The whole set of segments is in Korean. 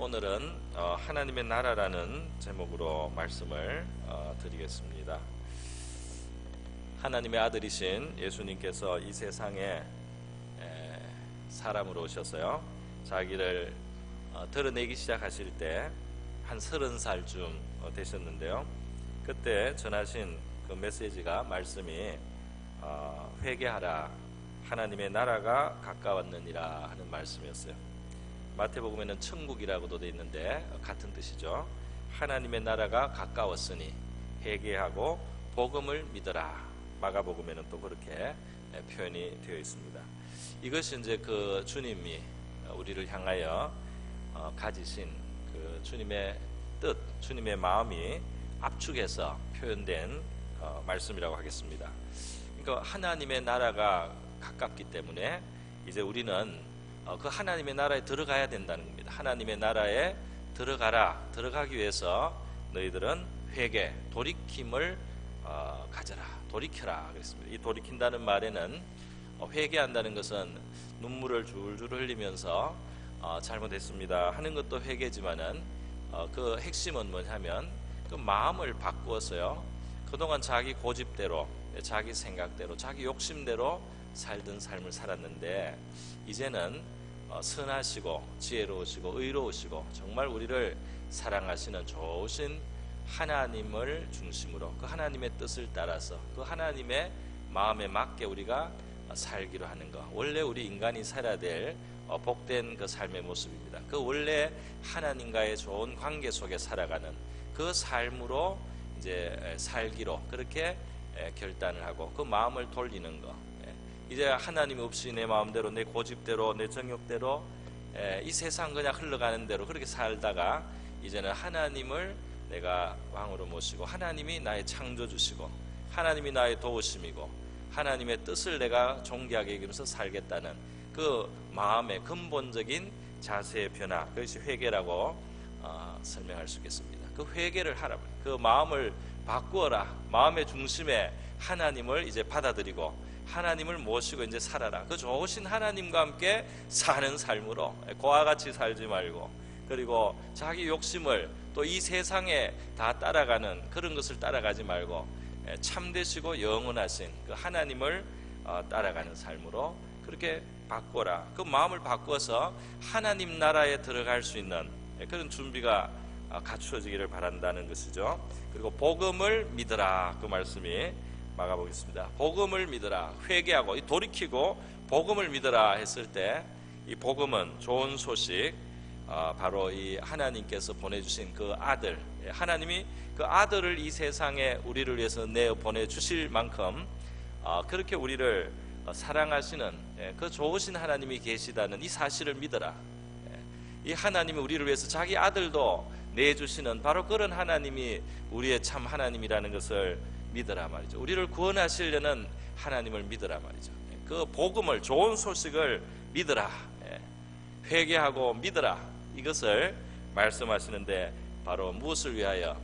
오늘은 하나님의 나라라는 제목으로 말씀을 드리겠습니다. 하나님의 아들이신 예수님께서 이 세상에 사람으로 오셔서요, 자기를 드러내기 시작하실 때 한 30살쯤 되셨는데요, 그때 전하신 그 메시지가, 말씀이 회개하라, 하나님의 나라가 가까웠느니라 하는 말씀이었어요. 마태복음에는 천국이라고도 되어 있는데 같은 뜻이죠. 하나님의 나라가 가까웠으니 회개하고 복음을 믿어라. 마가복음에는 또 그렇게 표현이 되어 있습니다. 이것이 이제 그 주님이 우리를 향하여 가지신 그 주님의 뜻, 주님의 마음이 압축해서 표현된 말씀이라고 하겠습니다. 그러니까 하나님의 나라가 가깝기 때문에 이제 우리는 그 하나님의 나라에 들어가야 된다는 겁니다. 하나님의 나라에 들어가라. 들어가기 위해서 너희들은 회개, 돌이킴을 가져라. 돌이켜라 그랬습니다. 이 돌이킨다는 말에는 회개한다는 것은 눈물을 줄줄 흘리면서 잘못했습니다 하는 것도 회개지만은 그 핵심은 뭐냐면 그 마음을 바꾸어서요, 그동안 자기 고집대로, 자기 생각대로, 자기 욕심대로 살던 삶을 살았는데 이제는 선하시고 지혜로우시고 의로우시고 정말 우리를 사랑하시는 좋으신 하나님을 중심으로 그 하나님의 뜻을 따라서 그 하나님의 마음에 맞게 우리가 살기로 하는 것, 원래 우리 인간이 살아야 될 복된 그 삶의 모습입니다. 그 원래 하나님과의 좋은 관계 속에 살아가는 그 삶으로 이제 살기로 그렇게 결단을 하고 그 마음을 돌리는 것, 이제 하나님 없이 내 마음대로, 내 고집대로, 내 정욕대로 이 세상 그냥 흘러가는 대로 그렇게 살다가 이제는 하나님을 내가 왕으로 모시고 하나님이 나의 창조주시고 하나님이 나의 도우심이고 하나님의 뜻을 내가 존귀하게 여기면서 살겠다는 그 마음의 근본적인 자세의 변화, 그것이 회개라고 설명할 수 있겠습니다. 그 회개를 하라, 그 마음을 바꾸어라. 마음의 중심에 하나님을 이제 받아들이고 하나님을 모시고 이제 살아라. 그 좋으신 하나님과 함께 사는 삶으로 고와 같이 살지 말고, 그리고 자기 욕심을 또 이 세상에 다 따라가는 그런 것을 따라가지 말고 참되시고 영원하신 그 하나님을 따라가는 삶으로 그렇게 바꿔라. 그 마음을 바꿔서 하나님 나라에 들어갈 수 있는 그런 준비가 갖추어지기를 바란다는 것이죠. 그리고 복음을 믿으라, 그 말씀이 막아보겠습니다. 복음을 믿으라, 회개하고 돌이키고 복음을 믿으라 했을 때 이 복음은 좋은 소식, 바로 이 하나님께서 보내주신 그 아들, 하나님이 그 아들을 이 세상에 우리를 위해서 내어 보내주실 만큼 그렇게 우리를 사랑하시는 그 좋으신 하나님이 계시다는 이 사실을 믿어라. 이 하나님이 우리를 위해서 자기 아들도 내주시는 바로 그런 하나님이 우리의 참 하나님이라는 것을 믿으라 말이죠. 우리를 구원하시려는 하나님을 믿으라 말이죠. 그 복음을, 좋은 소식을 믿으라, 회개하고 믿으라, 이것을 말씀하시는데 바로 무엇을 위하여?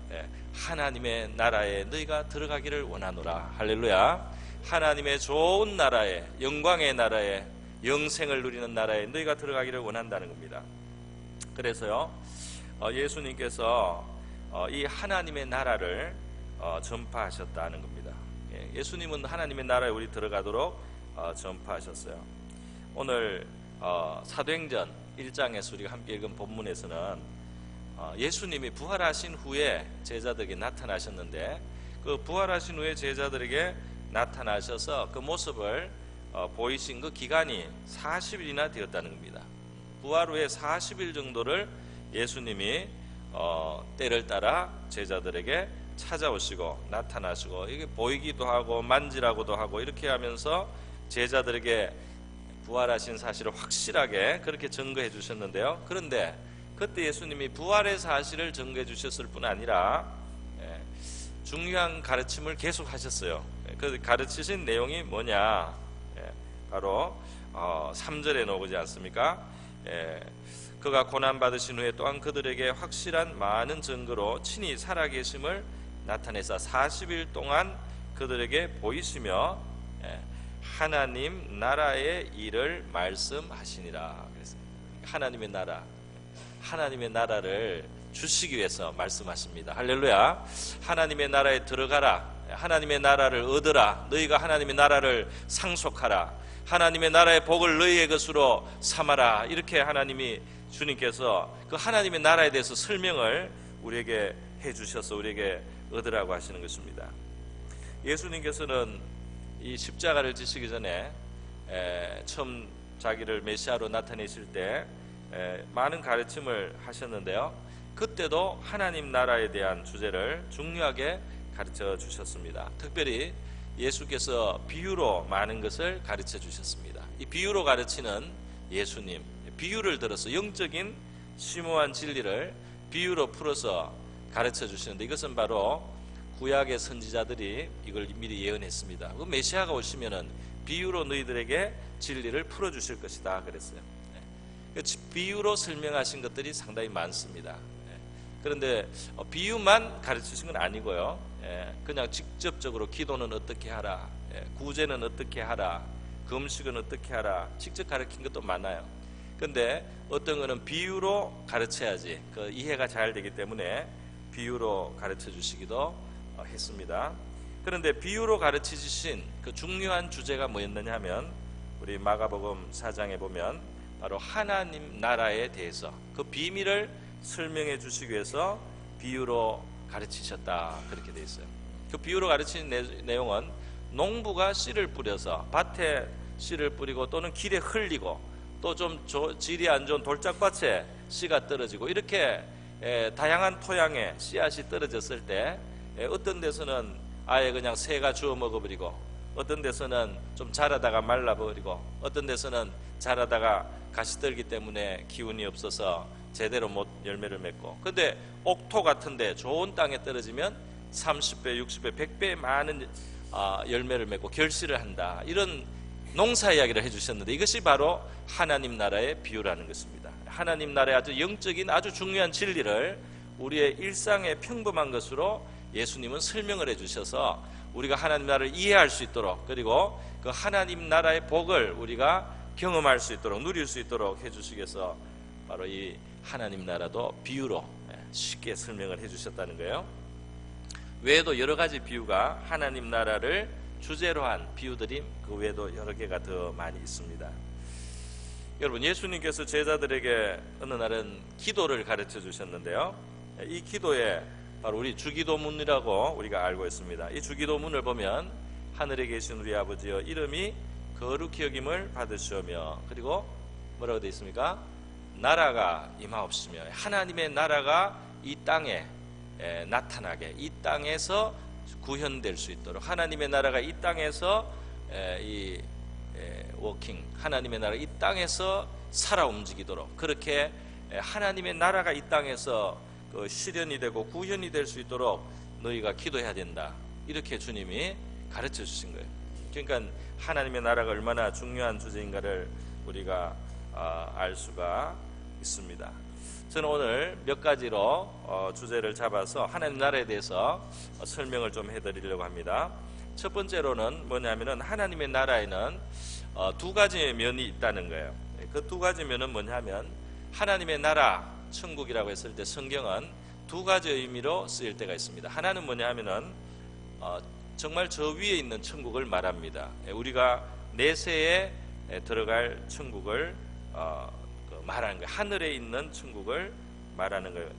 하나님의 나라에 너희가 들어가기를 원하노라. 할렐루야. 하나님의 좋은 나라에, 영광의 나라에, 영생을 누리는 나라에 너희가 들어가기를 원한다는 겁니다. 그래서요, 예수님께서 이 하나님의 나라를 전파하셨다는 겁니다. 예수님은 하나님의 나라에 우리 들어가도록 전파하셨어요. 오늘 사도행전 1장에서 우리가 함께 읽은 본문에서는 예수님이 부활하신 후에 제자들에게 나타나셨는데, 그 부활하신 후에 제자들에게 나타나셔서 그 모습을 보이신 그 기간이 40일이나 되었다는 겁니다. 부활 후에 40일 정도를 예수님이 때를 따라 제자들에게 찾아오시고 나타나시고, 이게 보이기도 하고 만지라고도 하고 이렇게 하면서 제자들에게 부활하신 사실을 확실하게 그렇게 증거해 주셨는데요. 그런데 그때 예수님이 부활의 사실을 증거해 주셨을 뿐 아니라 중요한 가르침을 계속 하셨어요. 그 가르치신 내용이 뭐냐? 바로 3절에 나오지 않습니까? 그가 고난받으신 후에 또한 그들에게 확실한 많은 증거로 친히 살아계심을 나타내사 40일 동안 그들에게 보이시며 하나님 나라의 일을 말씀하시니라 그랬습니다. 하나님의 나라, 하나님의 나라를 주시기 위해서 말씀하십니다. 할렐루야. 하나님의 나라에 들어가라. 하나님의 나라를 얻으라. 너희가 하나님의 나라를 상속하라. 하나님의 나라의 복을 너희의 것으로 삼아라. 이렇게 하나님이, 주님께서 그 하나님의 나라에 대해서 설명을 우리에게 해주셔서 우리에게 얻으라고 하시는 것입니다. 예수님께서는 이 십자가를 지시기 전에 처음 자기를 메시아로 나타내실 때 많은 가르침을 하셨는데요, 그때도 하나님 나라에 대한 주제를 중요하게 가르쳐 주셨습니다. 특별히 예수께서 비유로 많은 것을 가르쳐 주셨습니다. 이 비유로 가르치는 예수님, 비유를 들어서 영적인 심오한 진리를 비유로 풀어서 가르쳐 주시는데, 이것은 바로 구약의 선지자들이 이걸 미리 예언했습니다. 그 메시아가 오시면은 비유로 너희들에게 진리를 풀어 주실 것이다 그랬어요. 비유로 설명하신 것들이 상당히 많습니다. 그런데 비유만 가르치신 건 아니고요, 그냥 직접적으로 기도는 어떻게 하라, 구제는 어떻게 하라, 금식은 어떻게 하라, 직접 가르친 것도 많아요. 그런데 어떤 거는 비유로 가르쳐야지 그 이해가 잘 되기 때문에 비유로 가르쳐 주시기도 했습니다. 그런데 비유로 가르쳐 주신 그 중요한 주제가 뭐였느냐 하면, 우리 마가복음 4장에 보면 바로 하나님 나라에 대해서 그 비밀을 설명해 주시기 위해서 비유로 가르치셨다 그렇게 되어 있어요. 그 비유로 가르치는 내용은 농부가 씨를 뿌려서 밭에 씨를 뿌리고 또는 길에 흘리고 또 좀 질이 안 좋은 돌짝밭에 씨가 떨어지고, 이렇게 다양한 토양에 씨앗이 떨어졌을 때 어떤 데서는 아예 그냥 새가 주워 먹어버리고, 어떤 데서는 좀 자라다가 말라버리고, 어떤 데서는 자라다가 가시 떨기 때문에 기운이 없어서 제대로 못 열매를 맺고, 근데 옥토 같은데 좋은 땅에 떨어지면 30배, 60배, 100배 많은 열매를 맺고 결실을 한다. 이런 농사 이야기를 해주셨는데, 이것이 바로 하나님 나라의 비유라는 것입니다. 하나님 나라의 아주 영적인 아주 중요한 진리를 우리의 일상의 평범한 것으로 예수님은 설명을 해주셔서 우리가 하나님 나라를 이해할 수 있도록, 그리고 그 하나님 나라의 복을 우리가 경험할 수 있도록, 누릴 수 있도록 해주시기 위해서 바로 이 하나님 나라도 비유로 쉽게 설명을 해주셨다는 거예요. 외에도 여러 가지 비유가 하나님 나라를 주제로 한 비유들이 그 외에도 여러 개가 더 많이 있습니다. 여러분, 예수님께서 제자들에게 어느 날은 기도를 가르쳐 주셨는데요, 이 기도에 바로 우리 주기도문이라고 우리가 알고 있습니다. 이 주기도문을 보면 하늘에 계신 우리 아버지여 이름이 거룩히 여김을 받으시오며, 그리고 뭐라고 되어 있습니까? 나라가 임하옵시며, 하나님의 나라가 이 땅에 나타나게, 이 땅에서 구현될 수 있도록, 하나님의 나라가 이 땅에서 이 워킹, 하나님의 나라가 이 땅에서 살아 움직이도록, 그렇게 하나님의 나라가 이 땅에서 그 실현이 되고 구현이 될 수 있도록 너희가 기도해야 된다. 이렇게 주님이 가르쳐 주신 거예요. 그러니까 하나님의 나라가 얼마나 중요한 주제인가를 우리가 알 수가 있습니다. 저는 오늘 몇 가지로 주제를 잡아서 하나님 나라에 대해서 설명을 좀 해드리려고 합니다. 첫 번째로는 뭐냐면은 하나님의 나라에는 두 가지 면이 있다는 거예요. 그 두 가지 면은 뭐냐면, 하나님의 나라, 천국이라고 했을 때 성경은 두 가지 의미로 쓰일 때가 있습니다. 하나는 뭐냐 하면은 정말 저 위에 있는 천국을 말합니다. 우리가 내세에 들어갈 천국을 말하는 거예요. 하늘에 있는 천국을 말하는 거예요.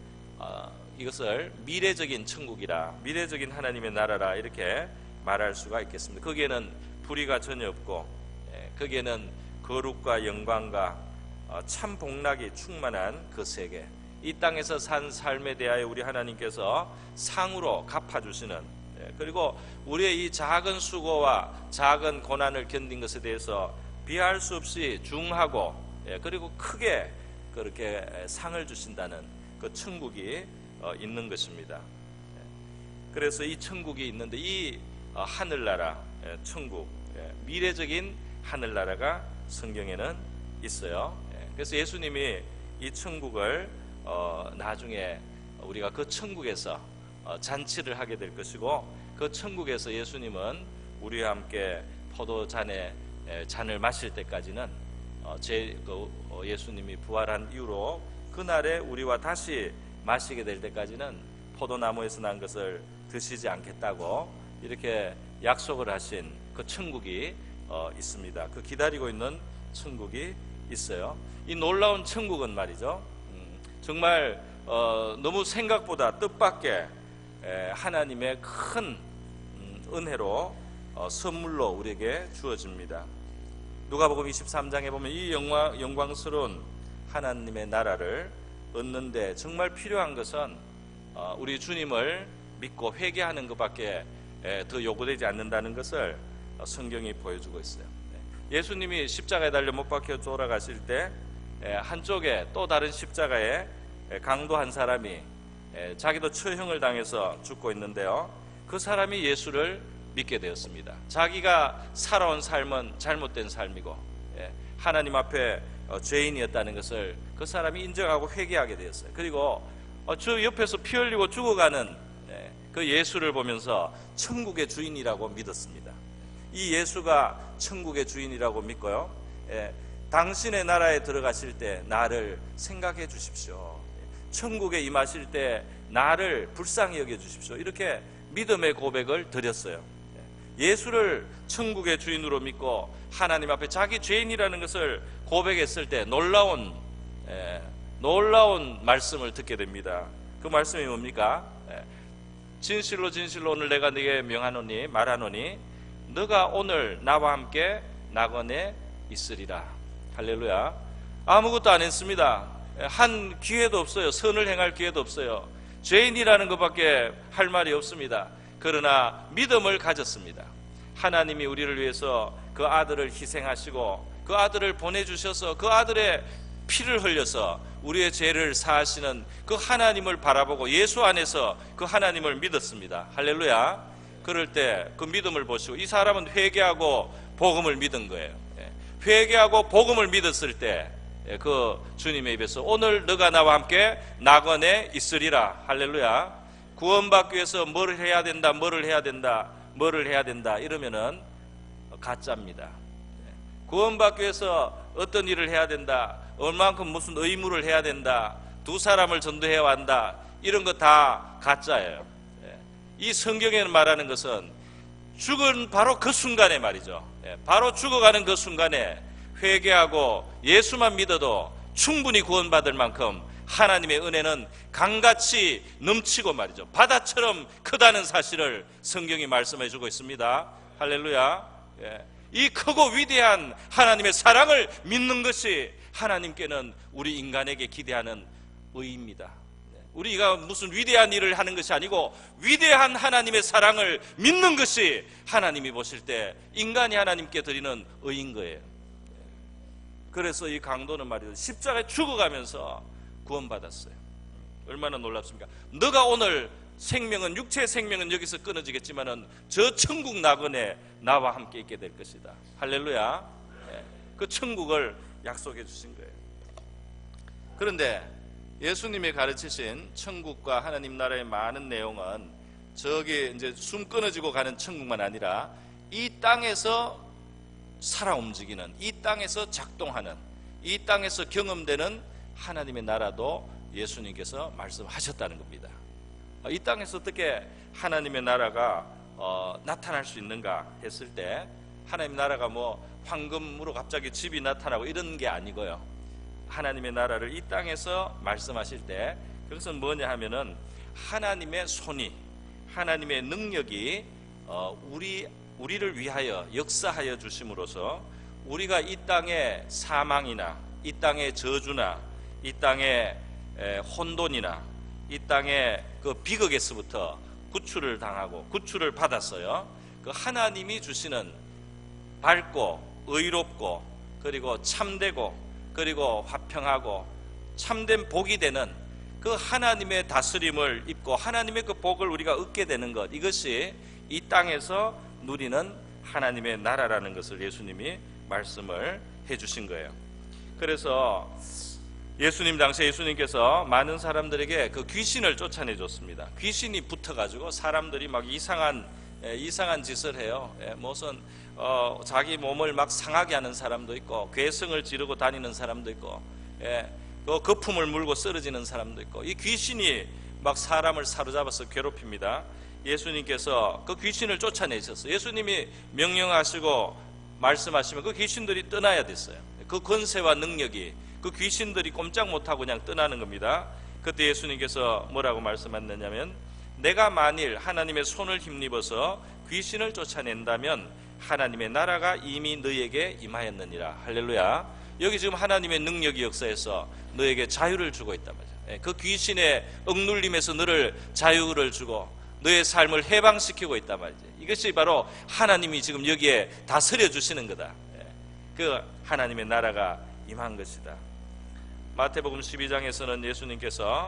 이것을 미래적인 천국이라, 미래적인 하나님의 나라라 이렇게 말할 수가 있겠습니다. 거기에는 불의가 전혀 없고, 거기에는 거룩과 영광과 참 복락이 충만한 그 세계, 이 땅에서 산 삶에 대하여 우리 하나님께서 상으로 갚아주시는, 그리고 우리의 이 작은 수고와 작은 고난을 견딘 것에 대해서 비할 수 없이 중하고 그리고 크게 그렇게 상을 주신다는 그 천국이 있는 것입니다. 그래서 이 천국이 있는데, 이 하늘나라, 천국, 미래적인 하늘나라가 성경에는 있어요. 그래서 예수님이 이 천국을 나중에 우리가 그 천국에서 잔치를 하게 될 것이고, 그 천국에서 예수님은 우리와 함께 포도잔의 잔을 마실 때까지는 예수님이 부활한 이후로 그날에 우리와 다시 마시게 될 때까지는 포도나무에서 난 것을 드시지 않겠다고 이렇게 약속을 하신 그 천국이 있습니다. 그 기다리고 있는 천국이 있어요. 이 놀라운 천국은 말이죠, 정말 너무 생각보다 뜻밖의 하나님의 큰 은혜로 선물로 우리에게 주어집니다. 누가복음 23장에 보면 이 영광스러운 하나님의 나라를 얻는데 정말 필요한 것은 우리 주님을 믿고 회개하는 것밖에 더 요구되지 않는다는 것을 성경이 보여주고 있어요. 예수님이 십자가에 달려 못 박혀 돌아가실 때 한쪽에 또 다른 십자가에 강도 한 사람이 자기도 처형을 당해서 죽고 있는데요, 그 사람이 예수를 믿게 되었습니다. 자기가 살아온 삶은 잘못된 삶이고 하나님 앞에 죄인이었다는 것을 그 사람이 인정하고 회개하게 되었어요. 그리고 저 옆에서 피 흘리고 죽어가는 그 예수를 보면서 천국의 주인이라고 믿었습니다. 이 예수가 천국의 주인이라고 믿고요, 당신의 나라에 들어가실 때 나를 생각해 주십시오. 천국에 임하실 때 나를 불쌍히 여겨 주십시오. 이렇게 믿음의 고백을 드렸어요. 예수를 천국의 주인으로 믿고 하나님 앞에 자기 죄인이라는 것을 고백했을 때 놀라운 말씀을 듣게 됩니다. 그 말씀이 뭡니까? 진실로 진실로 오늘 내가 네게 명하노니 말하노니 너가 오늘 나와 함께 낙원에 있으리라. 할렐루야. 아무것도 안 했습니다. 한 기회도 없어요. 선을 행할 기회도 없어요. 죄인이라는 것밖에 할 말이 없습니다. 그러나 믿음을 가졌습니다. 하나님이 우리를 위해서 그 아들을 희생하시고 그 아들을 보내주셔서 그 아들의 피를 흘려서 우리의 죄를 사하시는 그 하나님을 바라보고 예수 안에서 그 하나님을 믿었습니다. 할렐루야. 그럴 때 그 믿음을 보시고 이 사람은 회개하고 복음을 믿은 거예요. 회개하고 복음을 믿었을 때 그 주님의 입에서 오늘 너가 나와 함께 낙원에 있으리라. 할렐루야. 구원받기 위해서 뭘 해야 된다, 뭐를 해야 된다, 뭐를 해야 된다 이러면은 가짜입니다. 구원받기 위해서 어떤 일을 해야 된다, 얼만큼 무슨 의무를 해야 된다, 두 사람을 전도해야 한다, 이런 거 다 가짜예요. 이 성경에는 말하는 것은 죽은 바로 그 순간에 말이죠, 바로 죽어가는 그 순간에 회개하고 예수만 믿어도 충분히 구원받을 만큼 하나님의 은혜는 강같이 넘치고 말이죠, 바다처럼 크다는 사실을 성경이 말씀해 주고 있습니다. 할렐루야. 이 크고 위대한 하나님의 사랑을 믿는 것이 하나님께는 우리 인간에게 기대하는 의입니다. 우리가 무슨 위대한 일을 하는 것이 아니고 위대한 하나님의 사랑을 믿는 것이 하나님이 보실 때 인간이 하나님께 드리는 의인 거예요. 그래서 이 강도는 말이죠, 십자가에 죽어가면서 구원받았어요. 얼마나 놀랍습니까? 너가 오늘 생명은, 육체의 생명은 여기서 끊어지겠지만은 저 천국 낙원에 나와 함께 있게 될 것이다. 할렐루야. 그 천국을 약속해 주신 거예요. 그런데 예수님이 가르치신 천국과 하나님 나라의 많은 내용은 저기 이제 숨 끊어지고 가는 천국만 아니라 이 땅에서 살아 움직이는, 이 땅에서 작동하는, 이 땅에서 경험되는 하나님의 나라도 예수님께서 말씀하셨다는 겁니다. 이 땅에서 어떻게 하나님의 나라가 나타날 수 있는가 했을 때 하나님의 나라가 뭐 황금으로 갑자기 집이 나타나고 이런 게 아니고요, 하나님의 나라를 이 땅에서 말씀하실 때 그것은 뭐냐 하면은 하나님의 손이, 하나님의 능력이 우리를 위하여 역사하여 주심으로써 우리가 이 땅의 사망이나 이 땅의 저주나 이 땅의 혼돈이나 이 땅의 그 비극에서부터 구출을 당하고 구출을 받았어요. 그 하나님이 주시는 밝고 의롭고 그리고 참되고 그리고 화평하고 참된 복이 되는 그 하나님의 다스림을 입고 하나님의 그 복을 우리가 얻게 되는 것, 이것이 이 땅에서 누리는 하나님의 나라라는 것을 예수님이 말씀을 해주신 거예요. 그래서 예수님 당시에 예수님께서 많은 사람들에게 그 귀신을 쫓아내줬습니다. 귀신이 붙어가지고 사람들이 막 이상한 짓을 해요. 무슨 자기 몸을 막 상하게 하는 사람도 있고 괴성을 지르고 다니는 사람도 있고 거품을 물고 쓰러지는 사람도 있고, 이 귀신이 막 사람을 사로잡아서 괴롭힙니다. 예수님께서 그 귀신을 쫓아내셨어요. 예수님이 명령하시고 말씀하시면 그 귀신들이 떠나야 됐어요. 그 권세와 능력이, 그 귀신들이 꼼짝 못하고 그냥 떠나는 겁니다. 그때 예수님께서 뭐라고 말씀하셨냐면, 내가 만일 하나님의 손을 힘입어서 귀신을 쫓아낸다면 하나님의 나라가 이미 너에게 임하였느니라. 할렐루야. 여기 지금 하나님의 능력이 역사해서 너에게 자유를 주고 있단 말이죠. 그 귀신의 억눌림에서 너를 자유를 주고 너의 삶을 해방시키고 있단 말이죠. 이것이 바로 하나님이 지금 여기에 다스려 주시는 거다. 그 하나님의 나라가 임한 것이다. 마태복음 12장에서는 예수님께서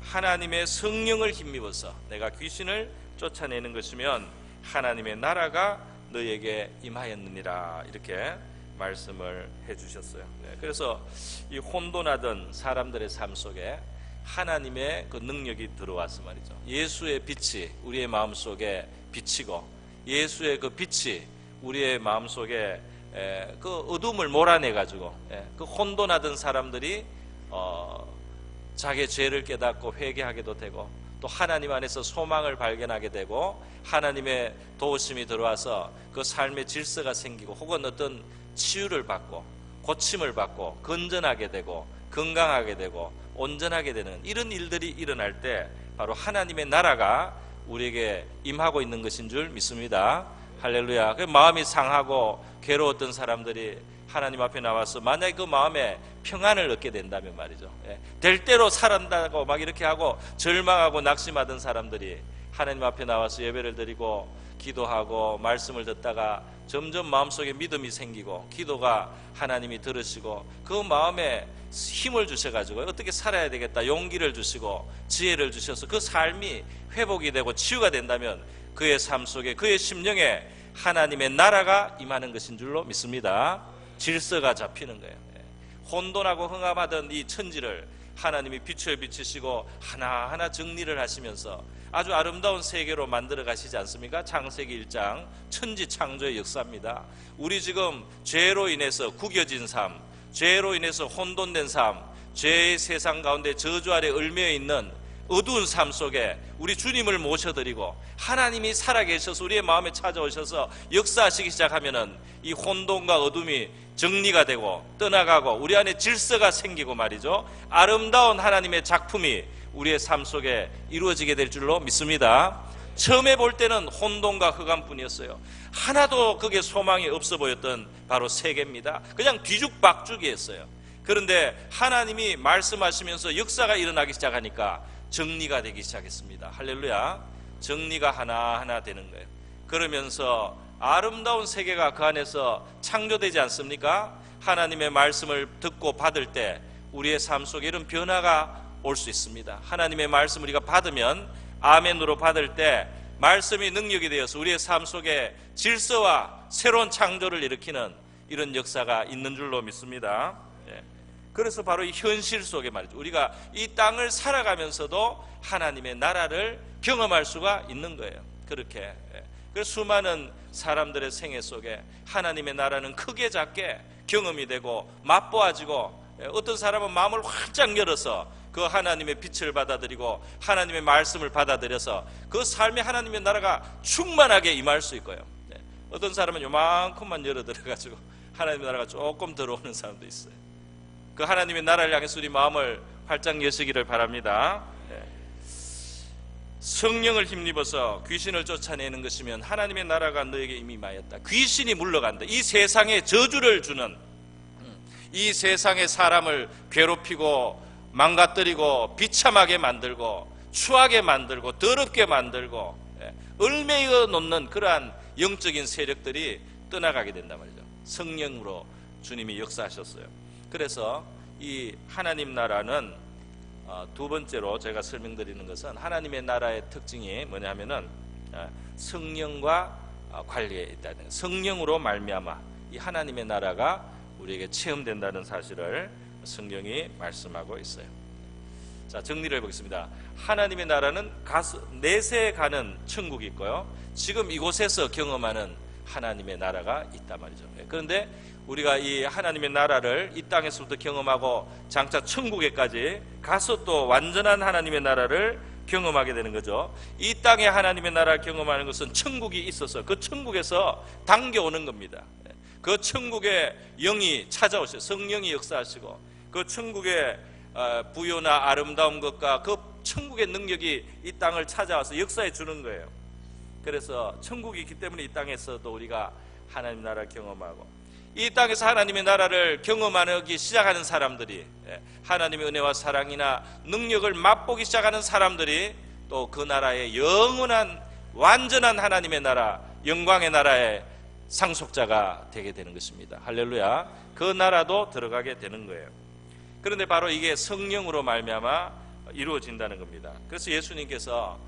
하나님의 성령을 힘입어서 내가 귀신을 쫓아내는 것이면 하나님의 나라가 너에게 임하였느니라, 이렇게 말씀을 해주셨어요. 그래서 이 혼돈하던 사람들의 삶 속에 하나님의 그 능력이 들어와서 말이죠, 예수의 빛이 우리의 마음속에 비치고, 예수의 그 빛이 우리의 마음속에 그 어둠을 몰아내가지고 그 혼돈하던 사람들이 자기의 죄를 깨닫고 회개하게도 되고, 또 하나님 안에서 소망을 발견하게 되고, 하나님의 도우심이 들어와서 그 삶의 질서가 생기고, 혹은 어떤 치유를 받고 고침을 받고 건전하게 되고 건강하게 되고 온전하게 되는 이런 일들이 일어날 때 바로 하나님의 나라가 우리에게 임하고 있는 것인 줄 믿습니다. 할렐루야. 마음이 상하고 괴로웠던 사람들이 하나님 앞에 나와서 만약에 그 마음에 평안을 얻게 된다면 말이죠, 될 대로 살았다고 막 이렇게 하고 절망하고 낙심하던 사람들이 하나님 앞에 나와서 예배를 드리고 기도하고 말씀을 듣다가 점점 마음속에 믿음이 생기고 기도가 하나님이 들으시고 그 마음에 힘을 주셔가지고 어떻게 살아야 되겠다 용기를 주시고 지혜를 주셔서 그 삶이 회복이 되고 치유가 된다면 그의 삶 속에, 그의 심령에 하나님의 나라가 임하는 것인 줄로 믿습니다. 질서가 잡히는 거예요. 혼돈하고 흥함하던 이 천지를 하나님이 빛을 비추시고 하나하나 정리를 하시면서 아주 아름다운 세계로 만들어 가시지 않습니까? 창세기 1장 천지 창조의 역사입니다. 우리 지금 죄로 인해서 구겨진 삶, 죄로 인해서 혼돈된 삶, 죄의 세상 가운데 저주 아래 얽매여 있는 어두운 삶 속에 우리 주님을 모셔드리고 하나님이 살아계셔서 우리의 마음에 찾아오셔서 역사하시기 시작하면은 이 혼돈과 어둠이 정리가 되고 떠나가고 우리 안에 질서가 생기고 말이죠, 아름다운 하나님의 작품이 우리의 삶 속에 이루어지게 될 줄로 믿습니다. 처음에 볼 때는 혼돈과 흑암뿐이었어요. 하나도 그게 소망이 없어 보였던 바로 세계입니다. 그냥 뒤죽박죽이었어요. 그런데 하나님이 말씀하시면서 역사가 일어나기 시작하니까 정리가 되기 시작했습니다. 할렐루야. 정리가 하나하나 되는 거예요. 그러면서 아름다운 세계가 그 안에서 창조되지 않습니까? 하나님의 말씀을 듣고 받을 때 우리의 삶 속에 이런 변화가 올 수 있습니다. 하나님의 말씀 우리가 받으면 아멘으로 받을 때 말씀이 능력이 되어서 우리의 삶 속에 질서와 새로운 창조를 일으키는 이런 역사가 있는 줄로 믿습니다. 그래서 바로 이 현실 속에 말이죠, 우리가 이 땅을 살아가면서도 하나님의 나라를 경험할 수가 있는 거예요. 그렇게 그래서 수많은 사람들의 생애 속에 하나님의 나라는 크게 작게 경험이 되고 맛보아지고, 어떤 사람은 마음을 활짝 열어서 그 하나님의 빛을 받아들이고 하나님의 말씀을 받아들여서 그 삶에 하나님의 나라가 충만하게 임할 수 있고요. 어떤 사람은 요만큼만 열어 들어가지고 하나님의 나라가 조금 들어오는 사람도 있어요. 그 하나님의 나라를 향해서 우리 마음을 활짝 여시기를 바랍니다. 성령을 힘입어서 귀신을 쫓아내는 것이면 하나님의 나라가 너에게 이미 임하였다. 귀신이 물러간다. 이 세상에 저주를 주는, 이 세상의 사람을 괴롭히고 망가뜨리고 비참하게 만들고 추하게 만들고 더럽게 만들고 얽매여 놓는 그러한 영적인 세력들이 떠나가게 된단 말이죠. 성령으로 주님이 역사하셨어요. 그래서 이 하나님 나라는 두 번째로 제가 설명드리는 것은, 하나님의 나라의 특징이 뭐냐면은 성령과 관리에 있다는 거예요. 성령으로 말미암아 이 하나님의 나라가 우리에게 체험된다는 사실을 성경이 말씀하고 있어요. 자, 정리를 해보겠습니다. 하나님의 나라는 내세에 가는 천국이 있고요, 지금 이곳에서 경험하는 하나님의 나라가 있단 말이죠. 그런데 우리가 이 하나님의 나라를 이 땅에서부터 경험하고 장차 천국에까지 가서 또 완전한 하나님의 나라를 경험하게 되는 거죠. 이 땅에 하나님의 나라를 경험하는 것은 천국이 있어서 그 천국에서 당겨오는 겁니다. 그 천국의 영이 찾아오셔, 성령이 역사하시고 그 천국의 부요나 아름다운 것과 그 천국의 능력이 이 땅을 찾아와서 역사해 주는 거예요. 그래서 천국이 있기 때문에 이 땅에서도 우리가 하나님 나라를 경험하고, 이 땅에서 하나님의 나라를 경험하기 시작하는 사람들이, 하나님의 은혜와 사랑이나 능력을 맛보기 시작하는 사람들이 또 그 나라의 영원한 완전한 하나님의 나라, 영광의 나라의 상속자가 되게 되는 것입니다. 할렐루야. 그 나라도 들어가게 되는 거예요. 그런데 바로 이게 성령으로 말미암아 이루어진다는 겁니다. 그래서 예수님께서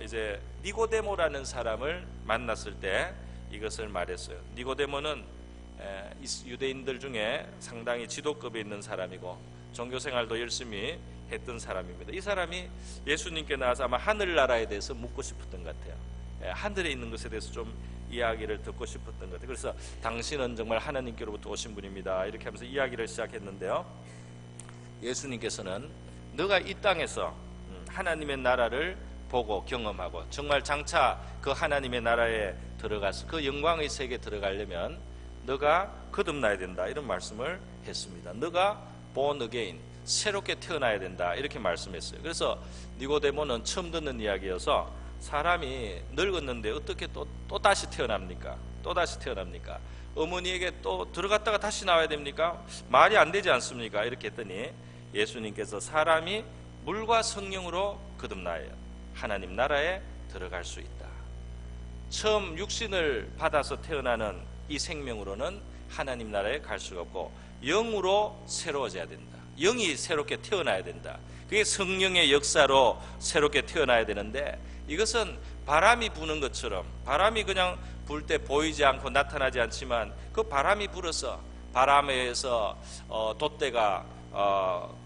이제 니고데모라는 사람을 만났을 때 이것을 말했어요. 니고데모는 유대인들 중에 상당히 지도급에 있는 사람이고 종교생활도 열심히 했던 사람입니다. 이 사람이 예수님께 나와서 아마 하늘나라에 대해서 묻고 싶었던 것 같아요. 하늘에 있는 것에 대해서 좀 이야기를 듣고 싶었던 것 같아요. 그래서 당신은 정말 하나님께로부터 오신 분입니다, 이렇게 하면서 이야기를 시작했는데요, 예수님께서는 너가 이 땅에서 하나님의 나라를 보고 경험하고 정말 장차 그 하나님의 나라에 들어가서 그 영광의 세계에 들어가려면 너가 거듭나야 된다, 이런 말씀을 했습니다. 너가 born again, 새롭게 태어나야 된다, 이렇게 말씀했어요. 그래서 니고데모는 처음 듣는 이야기여서 사람이 늙었는데 어떻게 또 다시 태어납니까? 또 다시 태어납니까? 어머니에게 또 들어갔다가 다시 나와야 됩니까? 말이 안 되지 않습니까? 이렇게 했더니 예수님께서 사람이 물과 성령으로 거듭나야 하나님 나라에 들어갈 수 있다. 처음 육신을 받아서 태어나는 이 생명으로는 하나님 나라에 갈 수가 없고 영으로 새로워져야 된다. 영이 새롭게 태어나야 된다. 그게 성령의 역사로 새롭게 태어나야 되는데, 이것은 바람이 부는 것처럼, 바람이 그냥 불 때 보이지 않고 나타나지 않지만 그 바람이 불어서 바람에 의해서 돛대가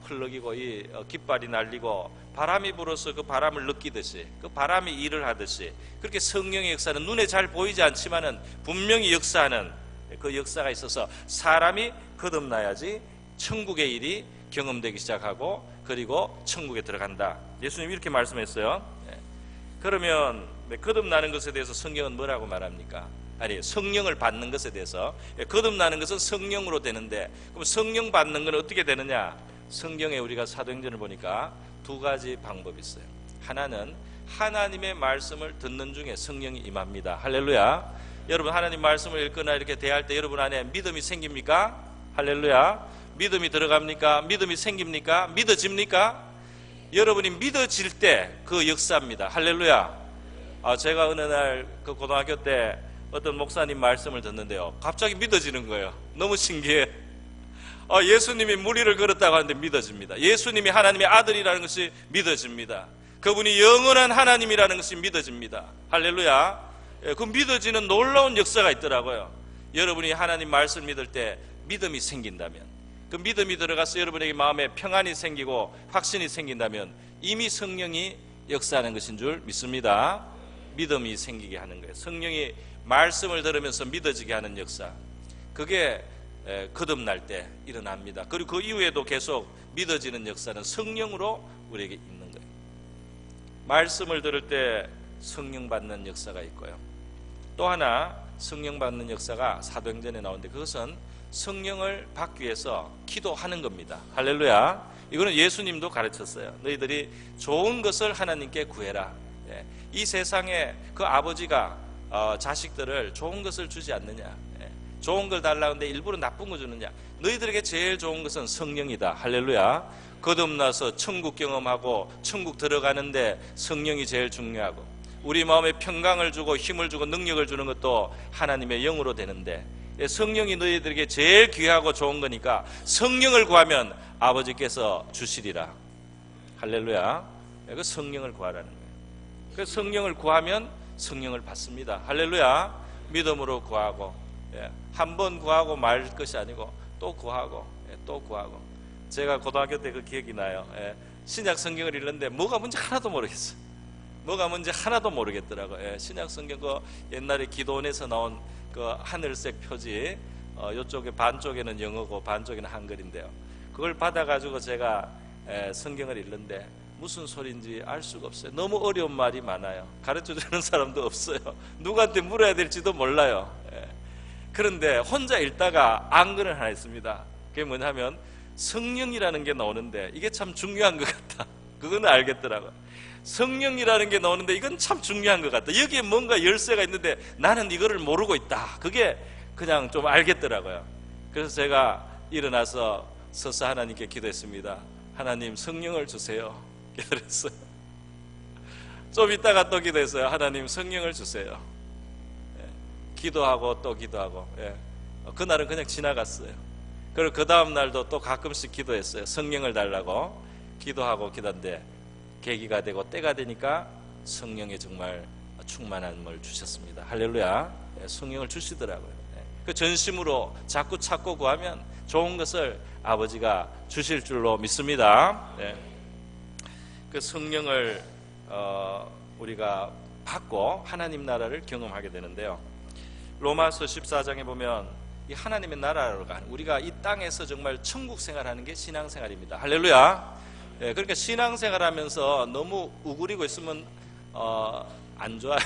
흘러기고 이 깃발이 날리고 바람이 불어서 그 바람을 느끼듯이, 그 바람이 일을 하듯이, 그렇게 성령의 역사는 눈에 잘 보이지 않지만은 분명히 역사하는 그 역사가 있어서 사람이 거듭나야지 천국의 일이 경험되기 시작하고 그리고 천국에 들어간다. 예수님이 이렇게 말씀했어요. 그러면 거듭나는 것에 대해서 성경은 뭐라고 말합니까? 아니, 성령을 받는 것에 대해서, 거듭나는 것은 성령으로 되는데, 그럼 성령 받는 건 어떻게 되느냐? 성경에 우리가 사도행전을 보니까 두 가지 방법이 있어요. 하나는 하나님의 말씀을 듣는 중에 성령이 임합니다. 할렐루야. 여러분, 하나님 말씀을 읽거나 이렇게 대할 때 여러분 안에 믿음이 생깁니까? 할렐루야. 믿음이 들어갑니까? 믿음이 생깁니까? 믿어집니까? 여러분이 믿어질 때 그 역사입니다. 할렐루야. 제가 어느 날 그 고등학교 때 어떤 목사님 말씀을 듣는데요, 갑자기 믿어지는 거예요. 너무 신기해. 예수님이 무리를 걸었다고 하는데 믿어집니다. 예수님이 하나님의 아들이라는 것이 믿어집니다. 그분이 영원한 하나님이라는 것이 믿어집니다. 할렐루야. 그 믿어지는 놀라운 역사가 있더라고요. 여러분이 하나님 말씀 믿을 때 믿음이 생긴다면, 그 믿음이 들어가서 여러분에게 마음에 평안이 생기고 확신이 생긴다면 이미 성령이 역사하는 것인 줄 믿습니다. 믿음이 생기게 하는 거예요. 성령이 말씀을 들으면서 믿어지게 하는 역사, 그게 거듭날 때 일어납니다. 그리고 그 이후에도 계속 믿어지는 역사는 성령으로 우리에게 있는 거예요. 말씀을 들을 때 성령 받는 역사가 있고요, 또 하나 성령 받는 역사가 사도행전에 나오는데 그것은 성령을 받기 위해서 기도하는 겁니다. 할렐루야. 이거는 예수님도 가르쳤어요. 너희들이 좋은 것을 하나님께 구해라. 이 세상에 그 아버지가 자식들을 좋은 것을 주지 않느냐, 좋은 걸 달라는데 일부러 나쁜 거 주느냐. 너희들에게 제일 좋은 것은 성령이다. 할렐루야. 거듭나서 천국 경험하고 천국 들어가는데 성령이 제일 중요하고, 우리 마음에 평강을 주고 힘을 주고 능력을 주는 것도 하나님의 영으로 되는데, 성령이 너희들에게 제일 귀하고 좋은 거니까 성령을 구하면 아버지께서 주시리라. 할렐루야. 그 성령을 구하라는 거예요. 그 성령을 구하면 성령을 받습니다. 할렐루야. 믿음으로 구하고, 한 번 구하고 말 것이 아니고 또 구하고 또 구하고. 제가 고등학교 때 그 기억이 나요. 신약 성경을 읽는데 뭐가 뭔지 하나도 모르겠어요. 뭐가 뭔지 하나도 모르겠더라고요. 신약 성경 그 옛날에 기도원에서 나온 그 하늘색 표지, 이쪽에 반쪽에는 영어고 반쪽에는 한글인데요. 그걸 받아가지고 제가 성경을 읽는데 무슨 소리인지 알 수가 없어요. 너무 어려운 말이 많아요. 가르쳐주는 사람도 없어요. 누구한테 물어야 될지도 몰라요. 그런데 혼자 읽다가 안 거는 하나 있습니다. 그게 뭐냐면 성령이라는 게 나오는데 이게 참 중요한 것 같다. 그거는 알겠더라고요. 성령이라는 게 나오는데 이건 참 중요한 것 같다. 여기에 뭔가 열쇠가 있는데 나는 이거를 모르고 있다. 그게 그냥 좀 알겠더라고요. 그래서 제가 일어나서 서서 하나님께 기도했습니다. 하나님 성령을 주세요. 기도했어요. 좀 있다가 또 기도했어요. 하나님 성령을 주세요. 기도하고 또 기도하고. 그날은 그냥 지나갔어요. 그리고 그 다음 날도 또 가끔씩 기도했어요. 성령을 달라고 기도하고 기도한데 계기가 되고 때가 되니까 성령의 정말 충만함을 주셨습니다. 할렐루야. 성령을 주시더라고요. 그 전심으로 자꾸 찾고 구하면 좋은 것을 아버지가 주실 줄로 믿습니다. 그 성령을 우리가 받고 하나님 나라를 경험하게 되는데요. 로마서 14장에 보면 이 하나님의 나라로 가는, 우리가 이 땅에서 정말 천국 생활하는 게 신앙생활입니다. 할렐루야. 그러니까 신앙생활하면서 너무 우구리고 있으면 안 좋아요.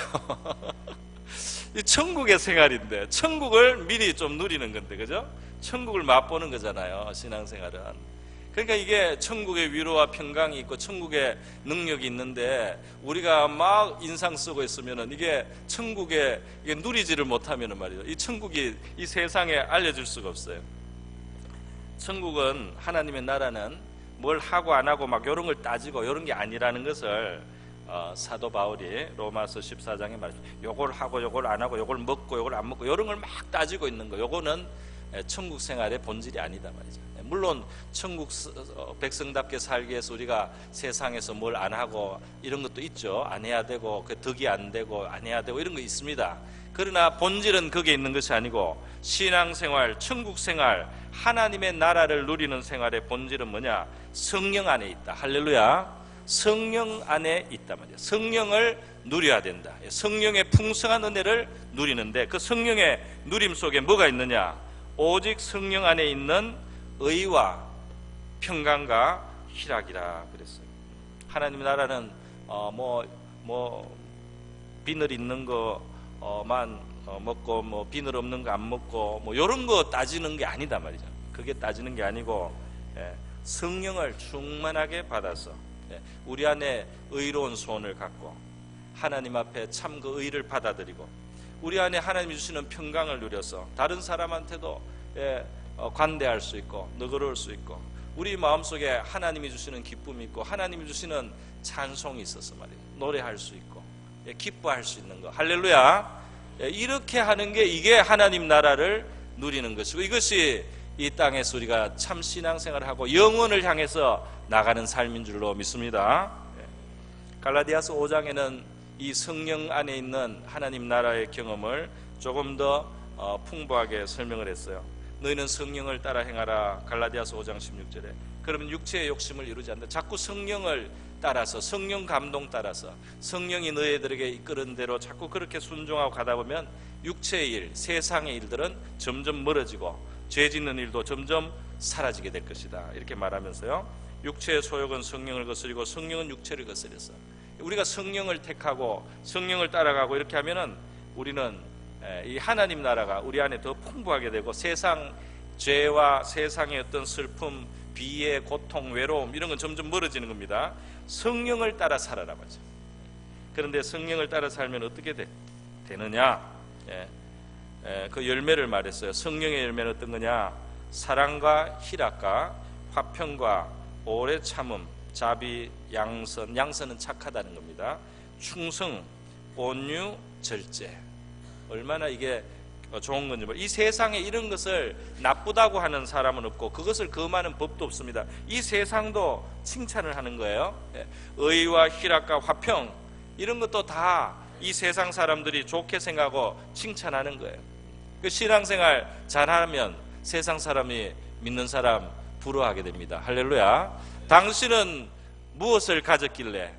이 천국의 생활인데 천국을 미리 좀 누리는 건데, 그죠? 천국을 맛보는 거잖아요, 신앙생활은. 그러니까 이게 천국의 위로와 평강이 있고 천국의 능력이 있는데 우리가 막 인상 쓰고 있으면은 이게 천국에 이게 누리지를 못하면은 말이죠, 이 천국이 이 세상에 알려줄 수가 없어요. 천국은, 하나님의 나라는 뭘 하고 안 하고 막 이런 걸 따지고 이런 게 아니라는 것을 사도 바울이 로마서 14장에 말했어요. 요걸 하고 요걸 안 하고 요걸 먹고 요걸 안 먹고 이런 걸 막 따지고 있는 거, 요거는 천국 생활의 본질이 아니다 말이죠. 물론 천국 백성답게 살기 위해서 우리가 세상에서 뭘 안 하고 이런 것도 있죠. 안 해야 되고 그 덕이 안 되고 안 해야 되고 이런 거 있습니다. 그러나 본질은 그게 있는 것이 아니고 신앙생활, 천국생활, 하나님의 나라를 누리는 생활의 본질은 뭐냐? 성령 안에 있다. 할렐루야. 성령 안에 있단 말이에요. 성령을 누려야 된다. 성령의 풍성한 은혜를 누리는데 그 성령의 누림 속에 뭐가 있느냐? 오직 성령 안에 있는 의와 평강과 희락이라 그랬어요. 하나님의 나라는 비늘 있는 거만 먹고 뭐 비늘 없는 거 안 먹고 뭐 이런 거 따지는 게 아니다 말이죠. 그게 따지는 게 아니고 성령을 충만하게 받아서 우리 안에 의로운 소원을 갖고 하나님 앞에 참 그 의를 받아들이고 우리 안에 하나님이 주시는 평강을 누려서 다른 사람한테도 관대할 수 있고 너그러울 수 있고 우리 마음속에 하나님이 주시는 기쁨이 있고 하나님이 주시는 찬송이 있어서 말이에요. 노래할 수 있고 기뻐할 수 있는 거. 할렐루야. 이렇게 하는 게 이게 하나님 나라를 누리는 것이고 이것이 이 땅에서 우리가 참 신앙생활을 하고 영혼을 향해서 나가는 삶인 줄로 믿습니다. 갈라디아서 5장에는 이 성령 안에 있는 하나님 나라의 경험을 조금 더 풍부하게 설명을 했어요. 너희는 성령을 따라 행하라. 갈라디아서 5장 16절에. 그러면 육체의 욕심을 이루지 않는다. 자꾸 성령을 따라서 성령 감동 따라서 성령이 너희들에게 이끄는 대로 자꾸 그렇게 순종하고 가다 보면 육체의 일, 세상의 일들은 점점 멀어지고 죄 짓는 일도 점점 사라지게 될 것이다. 이렇게 말하면서요, 육체의 소욕은 성령을 거스리고 성령은 육체를 거스려서 우리가 성령을 택하고 성령을 따라가고 이렇게 하면은 우리는 이 하나님 나라가 우리 안에 더 풍부하게 되고 세상 죄와 세상의 어떤 슬픔, 비애, 고통, 외로움 이런 건 점점 멀어지는 겁니다. 성령을 따라 살아라 말이죠. 그런데 성령을 따라 살면 어떻게 되느냐? 그 열매를 말했어요. 성령의 열매는 어떤 거냐? 사랑과 희락과 화평과 오래 참음, 자비, 양선. 양선은 착하다는 겁니다. 충성, 온유, 절제. 얼마나 이게 좋은 건지. 이 세상에 이런 것을 나쁘다고 하는 사람은 없고 그것을 금하는 법도 없습니다. 이 세상도 칭찬을 하는 거예요. 의와 희락과 화평 이런 것도 다 이 세상 사람들이 좋게 생각하고 칭찬하는 거예요. 그 신앙생활 잘하면 세상 사람이 믿는 사람 부러워하게 됩니다. 할렐루야. 당신은 무엇을 가졌길래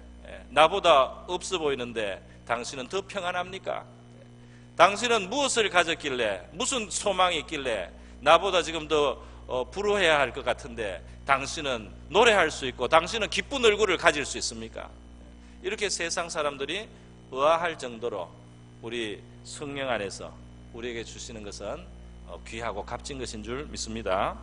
나보다 없어 보이는데 당신은 더 평안합니까? 당신은 무엇을 가졌길래 무슨 소망이 있길래 나보다 지금 더 부러워해야 할 것 같은데 당신은 노래할 수 있고 당신은 기쁜 얼굴을 가질 수 있습니까? 이렇게 세상 사람들이 의아할 정도로 우리 성령 안에서 우리에게 주시는 것은 귀하고 값진 것인 줄 믿습니다.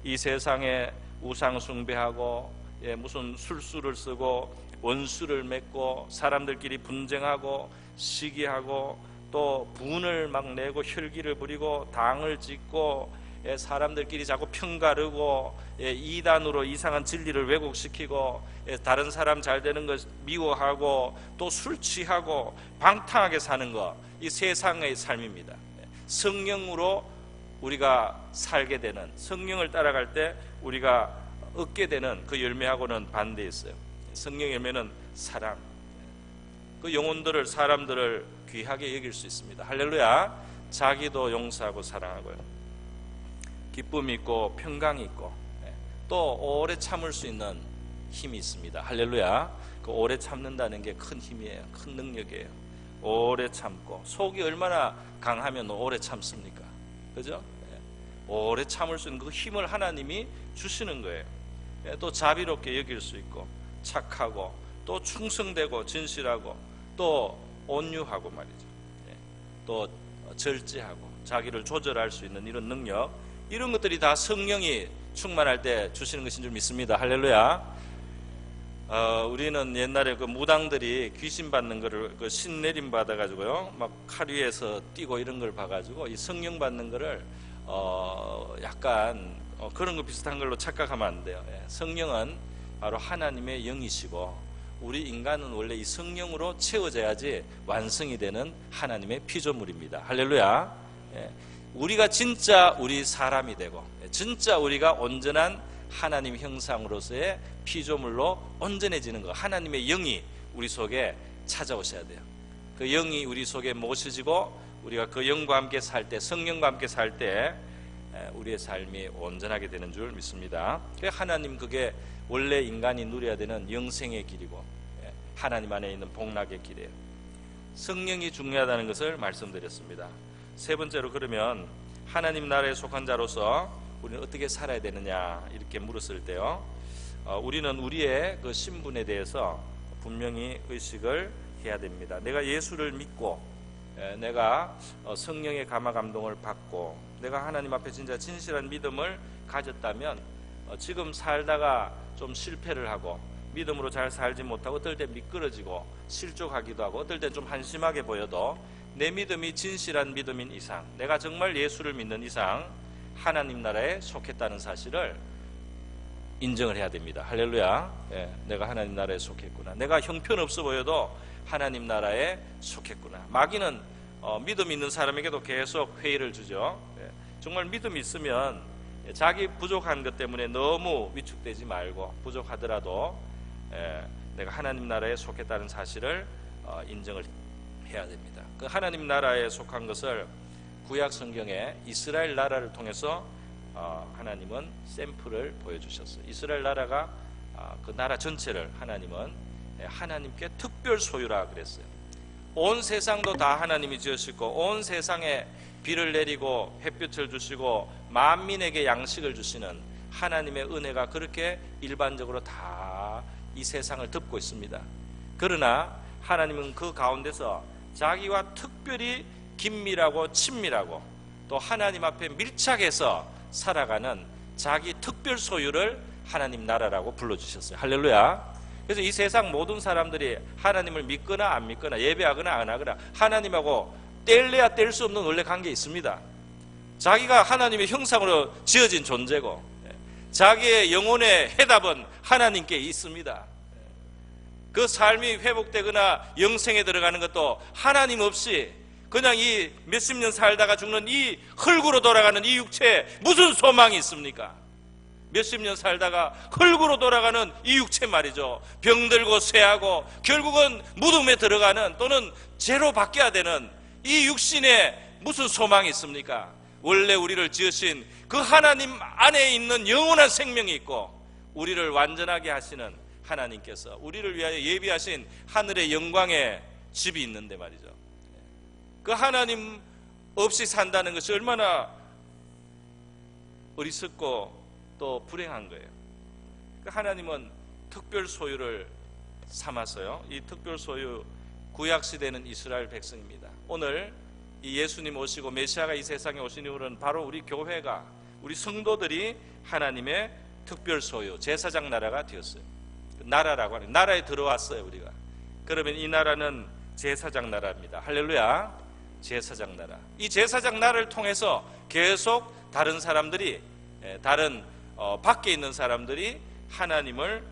이 세상에 우상 숭배하고 무슨 술수를 쓰고 원수를 맺고 사람들끼리 분쟁하고 시기하고 또 분을 막 내고 혈기를 부리고 당을 짓고 사람들끼리 자꾸 편가르고 이단으로 이상한 진리를 왜곡시키고 다른 사람 잘 되는 것 미워하고 또 술 취하고 방탕하게 사는 것, 이 세상의 삶입니다. 성령으로 우리가 살게 되는, 성령을 따라갈 때 우리가 얻게 되는 그 열매하고는 반대에 있어요. 성령 열매는 사랑, 그 영혼들을, 사람들을 귀하게 여길 수 있습니다. 할렐루야. 자기도 용서하고 사랑하고요, 기쁨이 있고 평강이 있고 또 오래 참을 수 있는 힘이 있습니다. 할렐루야. 그 오래 참는다는 게 큰 힘이에요. 큰 능력이에요. 오래 참고, 속이 얼마나 강하면 오래 참습니까? 그죠? 오래 참을 수 있는 그 힘을 하나님이 주시는 거예요. 또 자비롭게 여길 수 있고 착하고 또 충성되고 진실하고 또 온유하고 말이죠. 또 절제하고 자기를 조절할 수 있는 이런 능력, 이런 것들이 다 성령이 충만할 때 주시는 것인 줄 믿습니다. 할렐루야. 우리는 옛날에 그 무당들이 귀신 받는 거를 그 신내림 받아가지고요, 막 칼 위에서 뛰고 이런 걸 봐가지고 이 성령 받는 거를 약간 그런 거 비슷한 걸로 착각하면 안 돼요. 성령은 바로 하나님의 영이시고 우리 인간은 원래 이 성령으로 채워져야지 완성이 되는 하나님의 피조물입니다. 할렐루야. 우리가 진짜 우리 사람이 되고 진짜 우리가 온전한 하나님 형상으로서의 피조물로 온전해지는 거, 하나님의 영이 우리 속에 찾아오셔야 돼요. 그 영이 우리 속에 모셔지고 우리가 그 영과 함께 살 때, 성령과 함께 살 때 우리의 삶이 온전하게 되는 줄 믿습니다. 하나님, 그게 원래 인간이 누려야 되는 영생의 길이고 하나님 안에 있는 복락의 길이에요. 성령이 중요하다는 것을 말씀드렸습니다. 세 번째로, 그러면 하나님 나라에 속한 자로서 우리는 어떻게 살아야 되느냐 이렇게 물었을 때요, 우리는 우리의 그 신분에 대해서 분명히 의식을 해야 됩니다. 내가 예수를 믿고 내가 성령의 감화 감동을 받고 내가 하나님 앞에 진짜 진실한 믿음을 가졌다면 지금 살다가 좀 실패를 하고 믿음으로 잘 살지 못하고 어떨 때 미끄러지고 실족하기도 하고 어떨 때 좀 한심하게 보여도 내 믿음이 진실한 믿음인 이상, 내가 정말 예수를 믿는 이상 하나님 나라에 속했다는 사실을 인정을 해야 됩니다. 할렐루야. 내가 하나님 나라에 속했구나. 내가 형편없어 보여도 하나님 나라에 속했구나. 마귀는 믿음 있는 사람에게도 계속 회의를 주죠. 정말 믿음이 있으면 자기 부족한 것 때문에 너무 위축되지 말고 부족하더라도 내가 하나님 나라에 속했다는 사실을 인정을 해야 됩니다. 그 하나님 나라에 속한 것을 구약 성경에 이스라엘 나라를 통해서 하나님은 샘플을 보여주셨어요. 이스라엘 나라가 그 나라 전체를 하나님은 하나님께 특별 소유라 그랬어요. 온 세상도 다 하나님이 지으시고 온 세상에 비를 내리고 햇볕을 주시고 만민에게 양식을 주시는 하나님의 은혜가 그렇게 일반적으로 다 이 세상을 덮고 있습니다. 그러나 하나님은 그 가운데서 자기와 특별히 긴밀하고 친밀하고 또 하나님 앞에 밀착해서 살아가는 자기 특별 소유를 하나님 나라라고 불러주셨어요. 할렐루야. 그래서 이 세상 모든 사람들이 하나님을 믿거나 안 믿거나 예배하거나 안 하거나 하나님하고 뗄래야 뗄 수 없는 원래 관계에 있습니다. 자기가 하나님의 형상으로 지어진 존재고 자기의 영혼의 해답은 하나님께 있습니다. 그 삶이 회복되거나 영생에 들어가는 것도 하나님 없이 그냥 이 몇십 년 살다가 죽는 이 흙으로 돌아가는 이 육체에 무슨 소망이 있습니까? 몇십 년 살다가 흙으로 돌아가는 이 육체 말이죠. 병들고 쇠하고 결국은 무덤에 들어가는 또는 죄로 바뀌어야 되는 이 육신에 무슨 소망이 있습니까? 원래 우리를 지으신 그 하나님 안에 있는 영원한 생명이 있고 우리를 완전하게 하시는 하나님께서 우리를 위하여 예비하신 하늘의 영광의 집이 있는데 말이죠. 그 하나님 없이 산다는 것이 얼마나 어리석고 또 불행한 거예요. 하나님은 특별 소유를 삼아서요, 이 특별 소유, 구약 시대는 이스라엘 백성입니다. 오늘 이 예수님 오시고 메시아가 이 세상에 오신 이후로는 바로 우리 교회가, 우리 성도들이 하나님의 특별 소유, 제사장 나라가 되었어요. 나라라고 하는, 나라에 들어왔어요 우리가. 그러면 이 나라는 제사장 나라입니다. 할렐루야. 제사장 나라. 이 제사장 나라를 통해서 계속 다른 사람들이, 다른 밖에 있는 사람들이 하나님을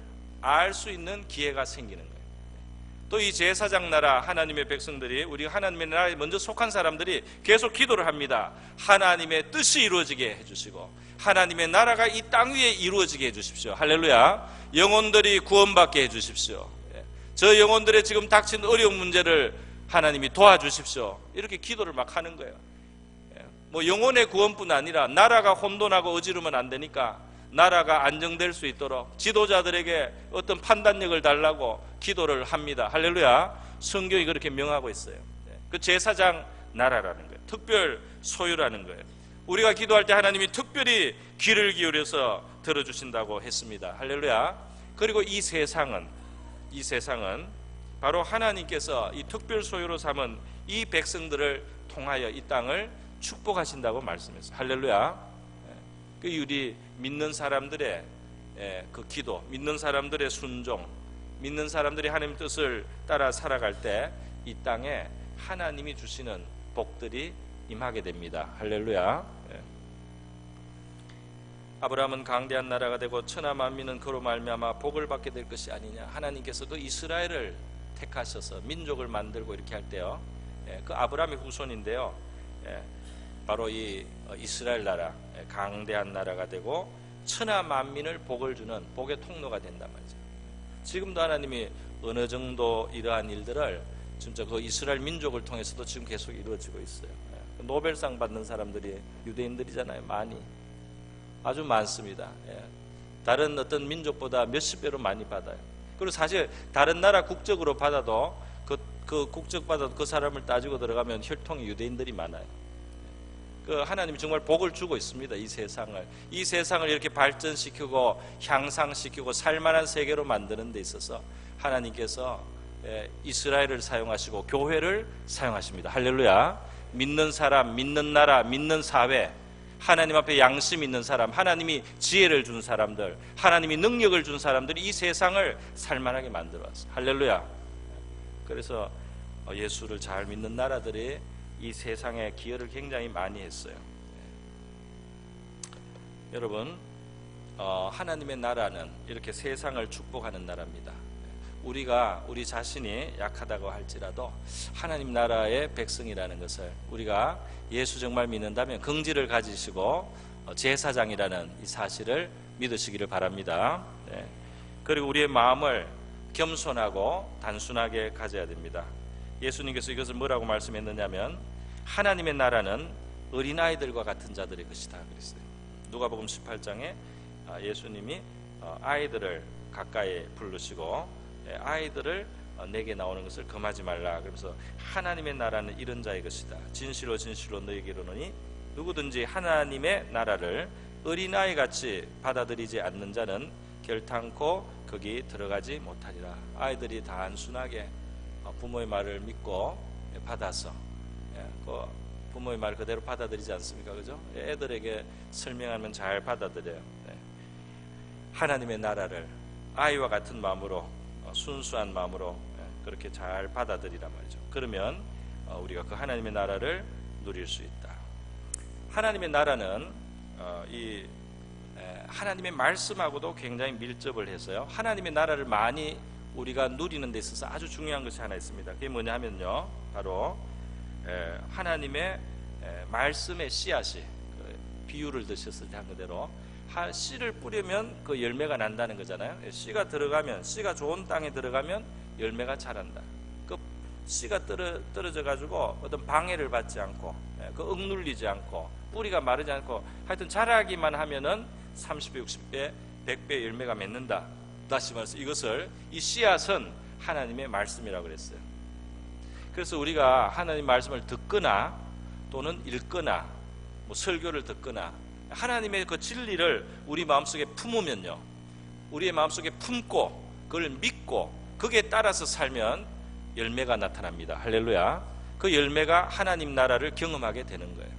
알 수 있는 기회가 생기는 거예요. 또 이 제사장 나라, 하나님의 백성들이, 우리 하나님의 나라에 먼저 속한 사람들이 계속 기도를 합니다. 하나님의 뜻이 이루어지게 해주시고 하나님의 나라가 이 땅 위에 이루어지게 해주십시오. 할렐루야. 영혼들이 구원받게 해주십시오. 저 영혼들의 지금 닥친 어려운 문제를 하나님이 도와주십시오. 이렇게 기도를 막 하는 거예요. 뭐 영혼의 구원뿐 아니라 나라가 혼돈하고 어지르면 안 되니까 나라가 안정될 수 있도록 지도자들에게 어떤 판단력을 달라고 기도를 합니다. 할렐루야. 성경이 그렇게 명하고 있어요. 그 제사장 나라라는 거예요. 특별 소유라는 거예요. 우리가 기도할 때 하나님이 특별히 귀를 기울여서 들어주신다고 했습니다. 할렐루야. 그리고 이 세상은 바로 하나님께서 이 특별 소유로 삼은 이 백성들을 통하여 이 땅을 축복하신다고 말씀했어요. 할렐루야. 우리 믿는 사람들의 그 기도, 믿는 사람들의 순종, 믿는 사람들이 하나님 뜻을 따라 살아갈 때 이 땅에 하나님이 주시는 복들이 임하게 됩니다. 할렐루야. 아브라함은 강대한 나라가 되고 천하 만민은 그로 말미암아 복을 받게 될 것이 아니냐. 하나님께서 그 이스라엘을 택하셔서 민족을 만들고 이렇게 할 때요, 그 아브라함의 후손인데요, 바로 이 이스라엘 나라, 강대한 나라가 되고 천하 만민을 복을 주는 복의 통로가 된단 말이죠. 지금도 하나님이 어느 정도 이러한 일들을 진짜 그 이스라엘 민족을 통해서도 지금 계속 이루어지고 있어요. 노벨상 받는 사람들이 유대인들이잖아요. 많이, 아주 많습니다. 다른 어떤 민족보다 몇십 배로 많이 받아요. 그리고 사실 다른 나라 국적으로 받아도 그 국적 받아도 그 사람을 따지고 들어가면 혈통이 유대인들이 많아요. 그 하나님이 정말 복을 주고 있습니다. 이 세상을 이렇게 발전시키고 향상시키고 살만한 세계로 만드는 데 있어서 하나님께서 이스라엘을 사용하시고 교회를 사용하십니다. 할렐루야. 믿는 사람, 믿는 나라, 믿는 사회, 하나님 앞에 양심 있는 사람, 하나님이 지혜를 준 사람들, 하나님이 능력을 준 사람들이 이 세상을 살만하게 만들어 왔어요. 할렐루야. 그래서 예수를 잘 믿는 나라들이 이 세상에 기여를 굉장히 많이 했어요. 여러분, 하나님의 나라는 이렇게 세상을 축복하는 나라입니다. 우리 자신이 약하다고 할지라도 하나님 나라의 백성이라는 것을, 우리가 예수 정말 믿는다면 긍지를 가지시고 제사장이라는 이 사실을 믿으시기를 바랍니다. 그리고 우리의 마음을 겸손하고 단순하게 가져야 됩니다. 예수님께서 이것을 뭐라고 말씀했느냐면 하나님의 나라는 어린아이들과 같은 자들의 것이다 그랬어요. 누가복음 18장에 예수님이 아이들을 가까이 부르시고 아이들을 내게 나오는 것을 금하지 말라. 그러면서 하나님의 나라는 이런 자의 것이다. 진실로 진실로 너희에게 이르노니 누구든지 하나님의 나라를 어린아이같이 받아들이지 않는 자는 결탄코 거기 들어가지 못하리라. 아이들이 단순하게 부모의 말을 믿고 받아서 그 부모의 말 그대로 받아들이지 않습니까? 그죠? 애들에게 설명하면 잘 받아들여요. 하나님의 나라를 아이와 같은 마음으로, 순수한 마음으로 그렇게 잘 받아들이란 말이죠. 그러면 우리가 그 하나님의 나라를 누릴 수 있다. 하나님의 나라는 이 하나님의 말씀하고도 굉장히 밀접을 해서요, 하나님의 나라를 많이 우리가 누리는 데 있어서 아주 중요한 것이 하나 있습니다. 그게 뭐냐 하면요, 바로 하나님의 말씀의 씨앗이, 비유를 드셨을 때 한 그대로 씨를 뿌리면 그 열매가 난다는 거잖아요. 씨가 들어가면, 씨가 좋은 땅에 들어가면 열매가 자란다. 그 씨가 떨어져 가지고 어떤 방해를 받지 않고, 그 억눌리지 않고, 뿌리가 마르지 않고, 하여튼 자라기만 하면은 30배, 60배, 100배 열매가 맺는다. 다시 말해서 이것을, 이 씨앗은 하나님의 말씀이라고 그랬어요. 그래서 우리가 하나님 말씀을 듣거나 또는 읽거나, 뭐 설교를 듣거나 하나님의 그 진리를 우리 마음속에 품으면요, 우리의 마음속에 품고 그걸 믿고 거기에 따라서 살면 열매가 나타납니다. 할렐루야. 그 열매가 하나님 나라를 경험하게 되는 거예요.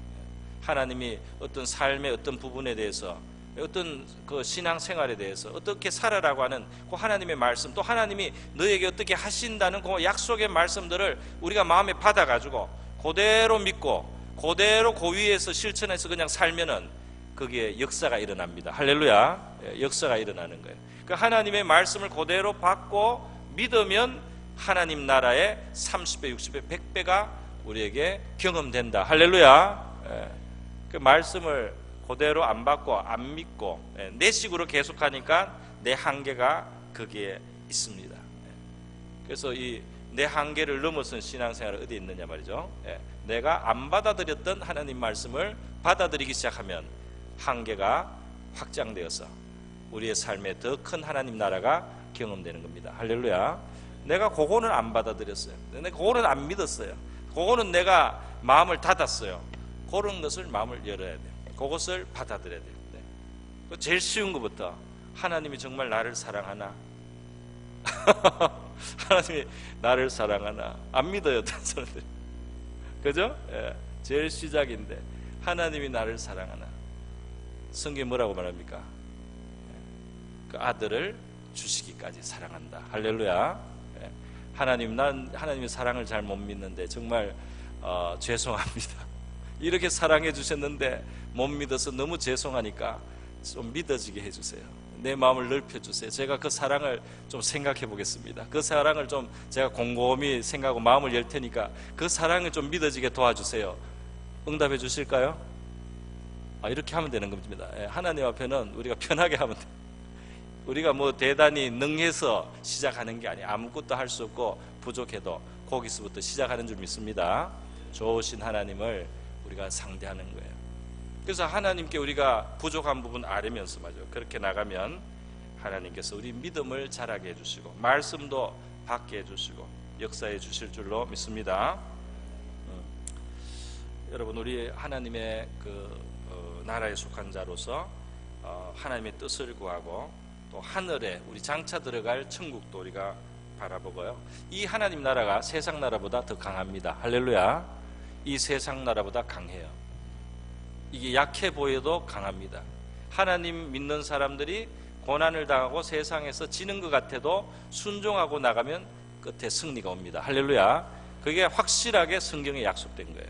하나님이 어떤 삶의 어떤 부분에 대해서, 어떤 그 신앙생활에 대해서 어떻게 살아라고 하는 그 하나님의 말씀, 또 하나님이 너에게 어떻게 하신다는 그 약속의 말씀들을 우리가 마음에 받아가지고 그대로 믿고 그대로 그 위에서 실천해서 그냥 살면은 거기에 역사가 일어납니다. 할렐루야. 역사가 일어나는 거예요. 그 하나님의 말씀을 그대로 받고 믿으면 하나님 나라의 30배, 60배, 100배가 우리에게 경험된다. 할렐루야. 그 말씀을 그대로 안 받고 안 믿고 내 식으로 계속하니까 내 한계가 거기에 있습니다. 그래서 이 내 한계를 넘어선 신앙생활은 어디 있느냐 말이죠. 내가 안 받아들였던 하나님 말씀을 받아들이기 시작하면 한계가 확장되어서 우리의 삶에 더 큰 하나님 나라가 경험되는 겁니다. 할렐루야. 내가 그거는 안 받아들였어요. 내가 그거는 안 믿었어요. 그거는 내가 마음을 닫았어요. 그런 것을 마음을 열어야 돼요. 그것을 받아들여야 돼요. 네. 제일 쉬운 것부터, 하나님이 정말 나를 사랑하나? 하나님이 나를 사랑하나? 안 믿어요, 어떤 사람들이. 그죠? 제일 시작인데, 하나님이 나를 사랑하나? 성경이 뭐라고 말합니까? 그 아들을 주시기까지 사랑한다. 할렐루야. 하나님, 난 하나님의 사랑을 잘 못 믿는데 정말 죄송합니다. 이렇게 사랑해 주셨는데 못 믿어서 너무 죄송하니까 좀 믿어지게 해주세요. 내 마음을 넓혀주세요. 제가 그 사랑을 좀 생각해 보겠습니다. 그 사랑을 좀 제가 곰곰이 생각하고 마음을 열 테니까 그 사랑을 좀 믿어지게 도와주세요. 응답해 주실까요? 이렇게 하면 되는 겁니다. 하나님 앞에는 우리가 편하게 하면 돼요. 우리가 뭐 대단히 능해서 시작하는 게 아니에요. 아무것도 할 수 없고 부족해도 거기서부터 시작하는 줄 믿습니다. 좋으신 하나님을 우리가 상대하는 거예요. 그래서 하나님께 우리가 부족한 부분 아뢰면서 말이죠, 그렇게 나가면 하나님께서 우리 믿음을 자라게 해주시고 말씀도 받게 해주시고 역사해 주실 줄로 믿습니다. 여러분, 우리 하나님의 나라에 속한 자로서 하나님의 뜻을 구하고 또 하늘에 우리 장차 들어갈 천국도 우리가 바라보고요, 이 하나님 나라가 세상 나라보다 더 강합니다. 할렐루야. 이 세상 나라보다 강해요. 이게 약해 보여도 강합니다. 하나님 믿는 사람들이 고난을 당하고 세상에서 지는 것 같아도 순종하고 나가면 끝에 승리가 옵니다. 할렐루야. 그게 확실하게 성경에 약속된 거예요.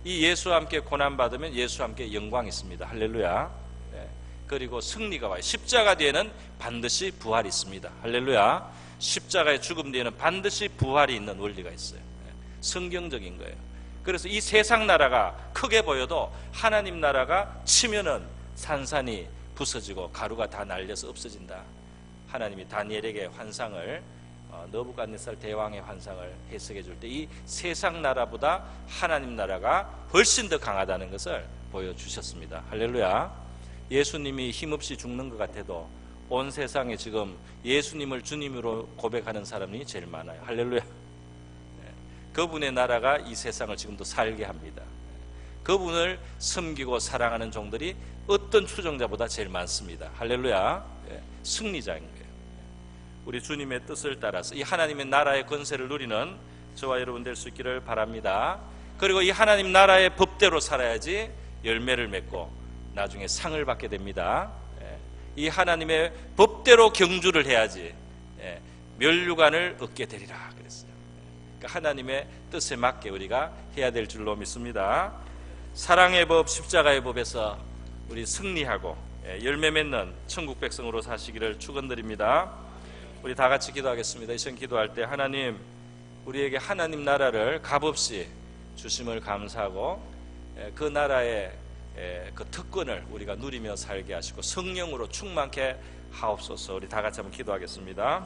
이 예수와 함께 고난받으면 예수와 함께 영광이 있습니다. 할렐루야. 그리고 승리가 와요. 십자가 뒤에는 반드시 부활이 있습니다. 할렐루야. 십자가의 죽음 뒤에는 반드시 부활이 있는 원리가 있어요. 성경적인 거예요. 그래서 이 세상 나라가 크게 보여도 하나님 나라가 치면은 산산이 부서지고 가루가 다 날려서 없어진다. 하나님이 다니엘에게 환상을, 느부갓네살 대왕의 환상을 해석해 줄 때 이 세상 나라보다 하나님 나라가 훨씬 더 강하다는 것을 보여주셨습니다. 할렐루야. 예수님이 힘없이 죽는 것 같아도 온 세상에 지금 예수님을 주님으로 고백하는 사람이 제일 많아요. 할렐루야. 그분의 나라가 이 세상을 지금도 살게 합니다. 그분을 섬기고 사랑하는 종들이 어떤 추종자보다 제일 많습니다. 할렐루야. 승리자인 거예요. 우리 주님의 뜻을 따라서 이 하나님의 나라의 권세를 누리는 저와 여러분 될 수 있기를 바랍니다. 그리고 이 하나님 나라의 법대로 살아야지 열매를 맺고 나중에 상을 받게 됩니다. 이 하나님의 법대로 경주를 해야지 멸류관을 얻게 되리라 그랬어요. 그러니까 하나님의 뜻에 맞게 우리가 해야 될 줄로 믿습니다. 사랑의 법, 십자가의 법에서 우리 승리하고 열매 맺는 천국 백성으로 사시기를 축원드립니다. 우리 다 같이 기도하겠습니다. 이 시간 기도할 때 하나님, 우리에게 하나님 나라를 값없이 주심을 감사하고 그 나라의 그 특권을 우리가 누리며 살게 하시고 성령으로 충만케 하옵소서. 우리 다 같이 한번 기도하겠습니다.